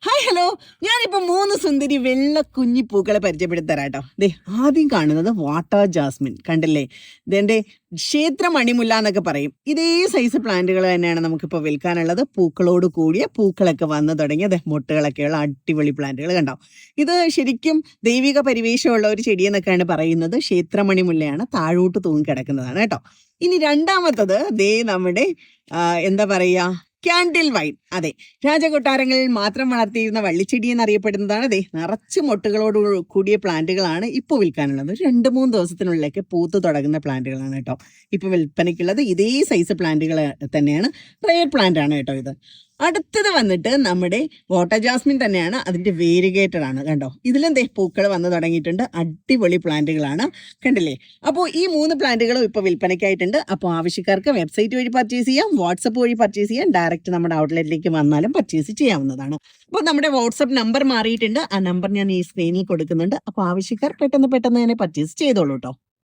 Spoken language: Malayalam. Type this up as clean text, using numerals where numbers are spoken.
Hi hello. ഞാനിപ്പോൾ 3 സുന്ദരി വെള്ള കുഞ്ഞി പൂക്കളെ പരിചയപ്പെടുത്തരാട്ടോ. ദേ ആദ്യം കാണുന്നത് വാട്ടർ ജാസ്മിൻ കണ്ടില്ലേ. ഇതെന്റെ ക്ഷേത്ര മണിമുല്ല എന്നൊക്കെ പറയും. ഇതേ സൈസ് പ്ലാന്റുകൾ തന്നെയാണ് നമുക്കിപ്പോൾ വിൽക്കാനുള്ളത്. പൂക്കളോട് കൂടിയ പൂക്കളൊക്കെ വന്നു തുടങ്ങിയ മൊട്ടുകളൊക്കെയുള്ള അടിപൊളി പ്ലാന്റുകൾ കണ്ടോ. ഇത് ശരിക്കും ദൈവിക പരിവേഷമുള്ള ഒരു ചെടിയെന്നൊക്കെയാണ് പറയുന്നത്. ക്ഷേത്രമണിമുല്ലയാണ്, താഴോട്ട് തൂങ്ങി കിടക്കുന്നതാണ് കേട്ടോ. ഇനി രണ്ടാമത്തത് ദേ നമ്മുടെ എന്താ പറയാ, ക്യാൻഡിൽ വൈൻ. അതെ, രാജകൊട്ടാരങ്ങളിൽ മാത്രം വളർത്തിയിരുന്ന വള്ളിച്ചെടി എന്നറിയപ്പെടുന്നതാണ്. അതെ, നിറച്ച് മൊട്ടുകളോട് കൂടിയ പ്ലാന്റുകളാണ് ഇപ്പോൾ വിൽക്കാനുള്ളത്. 2-3 ദിവസത്തിനുള്ളിലേക്ക് പൂത്ത് തുടങ്ങുന്ന പ്ലാന്റുകളാണ് കേട്ടോ ഇപ്പോൾ വിൽപ്പനയ്ക്കുള്ളത്. ഇതേ സൈസ് പ്ലാന്റുകൾ തന്നെയാണ്, റെയർ പ്ലാന്റ് ആണ് കേട്ടോ ഇത്. അടുത്തത് വന്നിട്ട് നമ്മുടെ വാട്ടർ ജാസ്മിൻ തന്നെയാണ്, അതിന്റെ വേരിഗേറ്റഡ് ആണ് കണ്ടോ. ഇതിലും ദേ പൂക്കൾ വന്നു തുടങ്ങിയിട്ടുണ്ട്. അടിപൊളി പ്ലാന്റുകളാണ് കണ്ടില്ലേ. അപ്പോൾ ഈ 3 പ്ലാന്റുകളും ഇപ്പോൾ വിൽപ്പനയ്ക്കായിട്ടുണ്ട്. അപ്പോൾ ആവശ്യക്കാർക്ക് വെബ്സൈറ്റ് വഴി പർച്ചേസ് ചെയ്യാം, വാട്സപ്പ് വഴി പർച്ചേസ് ചെയ്യാം, ഡയറക്റ്റ് നമ്മുടെ ഔട്ട്ലെറ്റിലേക്ക് വന്നാലും പർച്ചേസ് ചെയ്യാവുന്നതാണ്. അപ്പോൾ നമ്മുടെ വാട്സപ്പ് നമ്പർ മാറിയിട്ടുണ്ട്. ആ നമ്പർ ഞാൻ ഈ സ്ക്രീനിൽ കൊടുക്കുന്നുണ്ട്. അപ്പോൾ ആവശ്യക്കാർ പെട്ടെന്ന് തന്നെ പർച്ചേസ് ചെയ്തോളൂ കേട്ടോ.